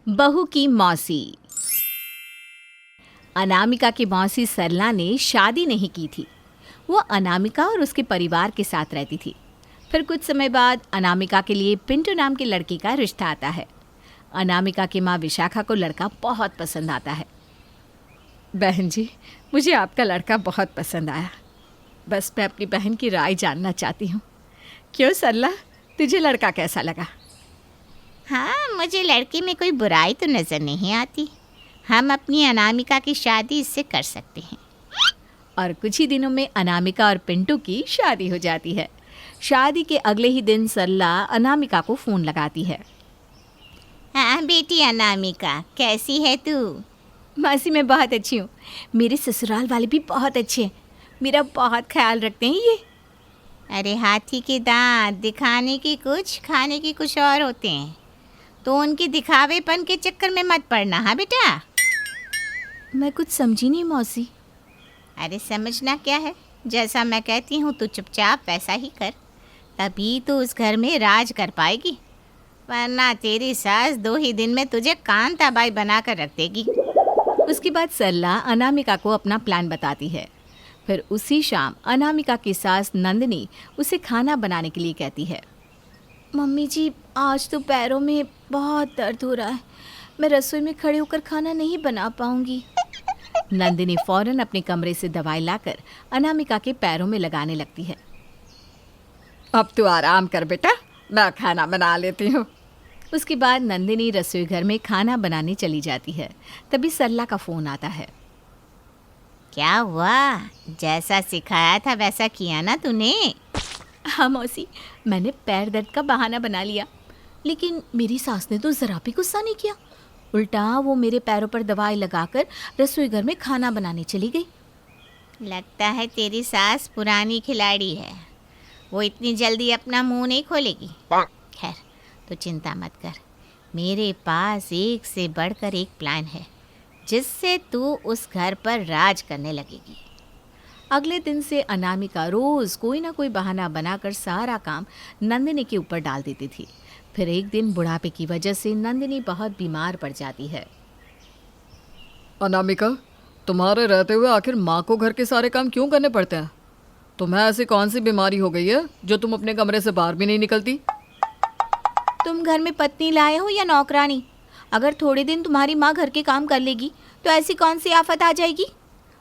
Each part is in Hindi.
बहू की मौसी। अनामिका की मौसी सरला ने शादी नहीं की थी। वो अनामिका और उसके परिवार के साथ रहती थी। फिर कुछ समय बाद अनामिका के लिए पिंटू नाम के लड़की का रिश्ता आता है। अनामिका की माँ विशाखा को लड़का बहुत पसंद आता है। बहन जी, मुझे आपका लड़का बहुत पसंद आया। बस मैं अपनी बहन की राय जानना चाहती हूँ। क्यों सरला, तुझे लड़का कैसा लगा? हाँ, मुझे लड़के में कोई बुराई तो नज़र नहीं आती। हम अपनी अनामिका की शादी इससे कर सकते हैं। और कुछ ही दिनों में अनामिका और पिंटू की शादी हो जाती है। शादी के अगले ही दिन सरला अनामिका को फ़ोन लगाती है। हाँ बेटी अनामिका, कैसी है तू? मासी, मैं बहुत अच्छी हूँ। मेरे ससुराल वाले भी बहुत अच्छे हैं। मेरा बहुत ख्याल रखते हैं ये। अरे हाथी के दांत दिखाने की कुछ, खाने की कुछ और होते हैं, तो उनके दिखावेपन के चक्कर में मत पड़ना। हाँ बेटा। मैं कुछ समझी नहीं मौसी। अरे समझना क्या है, जैसा मैं कहती हूँ तू चुपचाप वैसा ही कर, तभी तो उस घर में राज कर पाएगी, वरना तेरी सास 2 ही दिन में तुझे कांताबाई बना कर रख देगी। उसके बाद सरला अनामिका को अपना प्लान बताती है। फिर उसी शाम अनामिका की सास नंदिनी उसे खाना बनाने के लिए कहती है। मम्मी जी, आज तो पैरों में बहुत दर्द हो रहा है। मैं रसोई में खड़े होकर खाना नहीं बना पाऊंगी। नंदिनी फौरन अपने कमरे से दवाई लाकर अनामिका के पैरों में लगाने लगती है। अब तू आराम कर बेटा, मैं खाना बना लेती हूँ। उसके बाद नंदिनी रसोई घर में खाना बनाने चली जाती है। तभी सरला का फ़ोन आता है। क्या हुआ, जैसा सिखाया था वैसा किया ना तूने? हाँ मौसी, मैंने पैर दर्द का बहाना बना लिया, लेकिन मेरी सास ने तो ज़रा भी गुस्सा नहीं किया। उल्टा वो मेरे पैरों पर दवाई लगाकर रसोई घर में खाना बनाने चली गई। लगता है तेरी सास पुरानी खिलाड़ी है, वो इतनी जल्दी अपना मुंह नहीं खोलेगी। खैर, तो चिंता मत कर, मेरे पास एक से बढ़कर एक प्लान है जिससे तू उस घर पर राज करने लगेगी। अगले दिन से अनामिका रोज़ कोई ना कोई बहाना बनाकर सारा काम नंदिनी के ऊपर डाल देती थी। फिर एक दिन बुढ़ापे की वजह से नंदिनी बहुत बीमार पड़ जाती है। अनामिका, तुम्हारे रहते हुए आखिर माँ को घर के सारे काम क्यों करने पड़ते हैं? तुम्हें ऐसी कौन सी बीमारी हो गई है जो तुम अपने कमरे से बाहर भी नहीं निकलती? तुम घर में पत्नी लाए हो या नौकरानी? अगर थोड़े दिन तुम्हारी माँ घर के काम कर लेगी तो ऐसी कौन सी आफत आ जाएगी?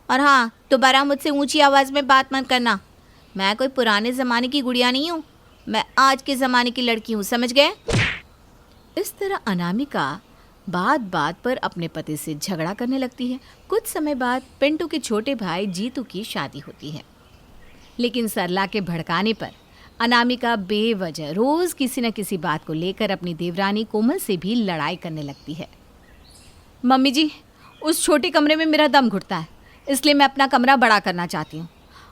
और हाँ, दोबारा मुझसे ऊंची आवाज़ में बात मत करना। मैं कोई पुराने ज़माने की गुड़िया नहीं हूँ, मैं आज के ज़माने की लड़की हूँ, समझ गए? इस तरह अनामिका बात बात पर अपने पति से झगड़ा करने लगती है। कुछ समय बाद पिंटू के छोटे भाई जीतू की शादी होती है, लेकिन सरला के भड़काने पर अनामिका बेवजह रोज़ किसी न किसी बात को लेकर अपनी देवरानी कोमल से भी लड़ाई करने लगती है। मम्मी जी, उस छोटे कमरे में मेरा दम घुटता है, इसलिए मैं अपना कमरा बड़ा करना चाहती हूँ।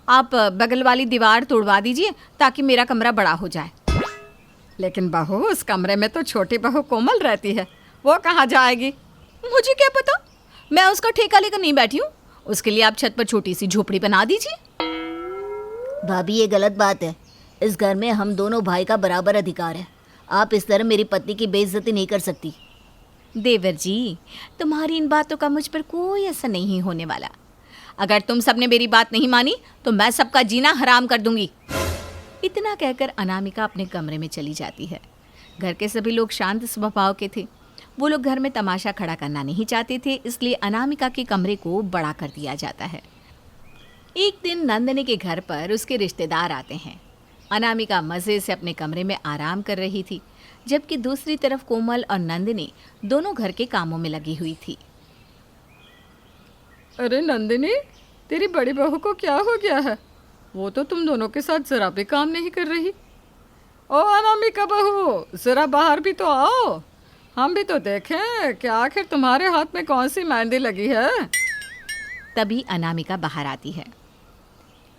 आप बगल वाली दीवार तोड़वा दीजिए ताकि मेरा कमरा बड़ा हो जाए। लेकिन बहू, उस कमरे में तो छोटी बहू कोमल रहती है, वो कहाँ जाएगी? मुझे क्या पता, मैं उसका ठेका लेकर नहीं बैठी हूँ। उसके लिए आप छत पर छोटी सी झोपड़ी बना दीजिए। भाभी, ये गलत बात है। इस घर में हम दोनों भाई का बराबर अधिकार है। आप इस तरह मेरी पत्नी की बेइज्जती नहीं कर सकती। देवर जी, तुम्हारी इन बातों का मुझ पर कोई असर नहीं होने वाला। अगर तुम सबने मेरी बात नहीं मानी तो मैं सबका जीना हराम कर दूंगी। इतना कहकर अनामिका अपने कमरे में चली जाती है। घर के सभी लोग शांत स्वभाव के थे। वो लोग घर में तमाशा खड़ा करना नहीं चाहते थे, इसलिए अनामिका के कमरे को बड़ा कर दिया जाता है। एक दिन नंदिनी के घर पर उसके रिश्तेदार आते हैं। अनामिका मज़े से अपने कमरे में आराम कर रही थी, जबकि दूसरी तरफ कोमल और नंदिनी दोनों घर के कामों में लगी हुई थी। अरे नंदिनी, तेरी बड़ी बहू को क्या हो गया है? वो तो तुम दोनों के साथ जरा भी काम नहीं कर रही। ओ अनामिका बहू, जरा बाहर भी तो आओ, हम भी तो देखें कि आखिर तुम्हारे हाथ में कौन सी मेहंदी लगी है। तभी अनामिका बाहर आती है।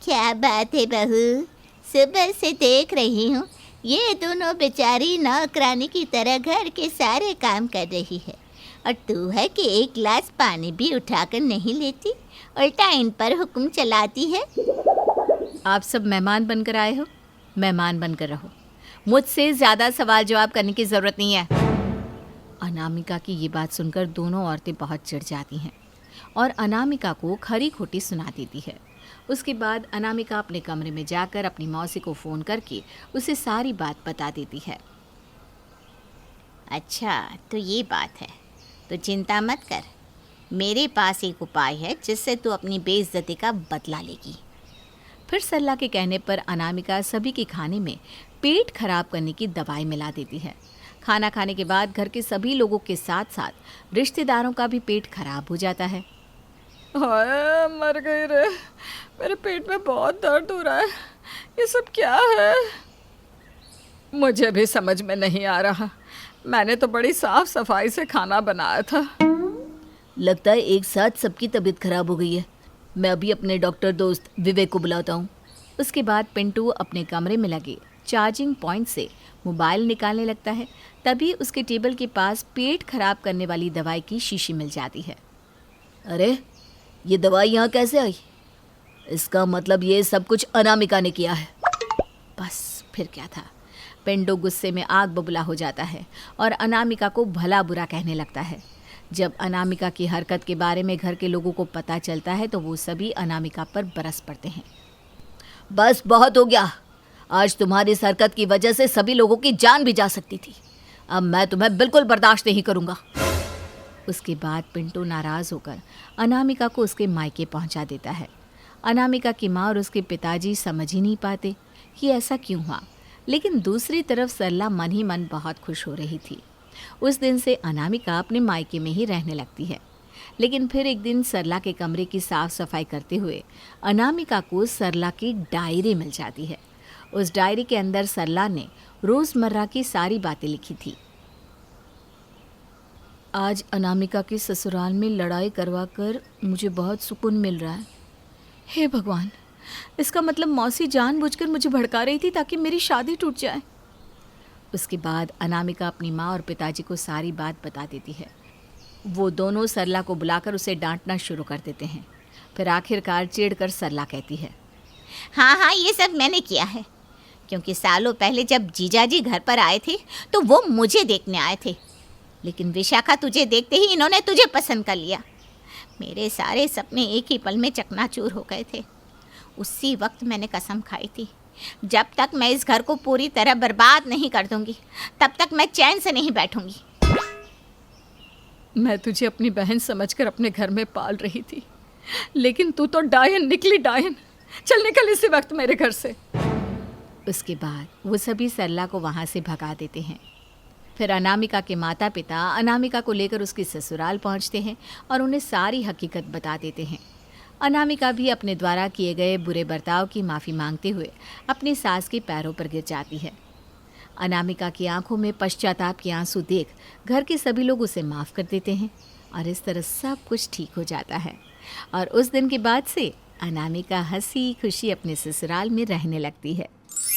क्या बात है बहू, सुबह से देख रही हूँ ये दोनों बेचारी नौकरानी की तरह घर के सारे काम कर रही है, और तू है कि एक गिलास पानी भी उठाकर नहीं लेती, उल्टा इन पर हुक्म चलाती है। आप सब मेहमान बनकर आए हो, मेहमान बनकर रहो। मुझसे ज़्यादा सवाल जवाब करने की ज़रूरत नहीं है। अनामिका की ये बात सुनकर दोनों औरतें बहुत चिढ़ जाती हैं और अनामिका को खरी खोटी सुना देती है। उसके बाद अनामिका अपने कमरे में जाकर अपनी मौसी को फ़ोन करके उसे सारी बात बता देती है। अच्छा, तो ये बात है, तो चिंता मत कर, मेरे पास एक उपाय है जिससे तू अपनी बेइज्जती का बदला लेगी। फिर सरला के कहने पर अनामिका सभी के खाने में पेट खराब करने की दवाई मिला देती है। खाना खाने के बाद घर के सभी लोगों के साथ साथ रिश्तेदारों का भी पेट खराब हो जाता है। हाय मर गई रे, मेरे पेट में बहुत दर्द हो रहा है, ये सब क्या है? मुझे भी समझ में नहीं आ रहा, मैंने तो बड़ी साफ सफाई से खाना बनाया था। लगता है एक साथ सबकी तबीयत खराब हो गई है। मैं अभी अपने डॉक्टर दोस्त विवेक को बुलाता हूँ। उसके बाद पिंटू अपने कमरे में लगे चार्जिंग पॉइंट से मोबाइल निकालने लगता है। तभी उसके टेबल के पास पेट खराब करने वाली दवाई की शीशी मिल जाती है। अरे ये दवाई यहाँ कैसे आई? इसका मतलब ये सब कुछ अनामिका ने किया है। बस फिर क्या था, पिंटू गुस्से में आग बबूला हो जाता है और अनामिका को भला बुरा कहने लगता है। जब अनामिका की हरकत के बारे में घर के लोगों को पता चलता है तो वो सभी अनामिका पर बरस पड़ते हैं। बस बहुत हो गया, आज तुम्हारी इस हरकत की वजह से सभी लोगों की जान भी जा सकती थी। अब मैं तुम्हें बिल्कुल बर्दाश्त नहीं करूँगा। उसके बाद पिंटू नाराज़ होकर अनामिका को उसके मायके पहुंचा देता है। अनामिका की माँ और उसके पिताजी समझ ही नहीं पाते कि ऐसा क्यों हुआ, लेकिन दूसरी तरफ सरला मन ही मन बहुत खुश हो रही थी। उस दिन से अनामिका अपने मायके में ही रहने लगती है। लेकिन फिर एक दिन सरला के कमरे की साफ सफाई करते हुए अनामिका को सरला की डायरी मिल जाती है। उस डायरी के अंदर सरला ने रोज़मर्रा की सारी बातें लिखी थी। आज अनामिका के ससुराल में लड़ाई करवा कर मुझे बहुत सुकून मिल रहा है। हे भगवान, इसका मतलब मौसी जानबूझकर मुझे भड़का रही थी ताकि मेरी शादी टूट जाए। उसके बाद अनामिका अपनी माँ और पिताजी को सारी बात बता देती है। वो दोनों सरला को बुलाकर उसे डांटना शुरू कर देते हैं। फिर आखिरकार चिढ़कर सरला कहती है, हाँ हाँ, ये सब मैंने किया है, क्योंकि सालों पहले जब जीजाजी घर पर आए थे तो वो मुझे देखने आए थे, लेकिन विशाखा तुझे देखते ही इन्होंने तुझे पसंद कर लिया। मेरे सारे सपने एक ही पल में चकनाचूर हो गए थे। उसी वक्त मैंने कसम खाई थी, जब तक मैं इस घर को पूरी तरह बर्बाद नहीं कर दूंगी तब तक मैं चैन से नहीं बैठूंगी। मैं तुझे अपनी बहन समझकर अपने घर में पाल रही थी, लेकिन तू तो डायन निकली, डायन। चल निकल इसी वक्त मेरे घर से। उसके बाद वो सभी सरला को वहाँ से भगा देते हैं। फिर अनामिका के माता पिता अनामिका को लेकर उसकी ससुराल पहुँचते हैं और उन्हें सारी हकीकत बता देते हैं। अनामिका भी अपने द्वारा किए गए बुरे बर्ताव की माफ़ी मांगते हुए अपनी सास के पैरों पर गिर जाती है। अनामिका की आंखों में पश्चाताप के आंसू देख घर के सभी लोग उसे माफ़ कर देते हैं और इस तरह सब कुछ ठीक हो जाता है। और उस दिन के बाद से अनामिका हंसी खुशी अपने ससुराल में रहने लगती है।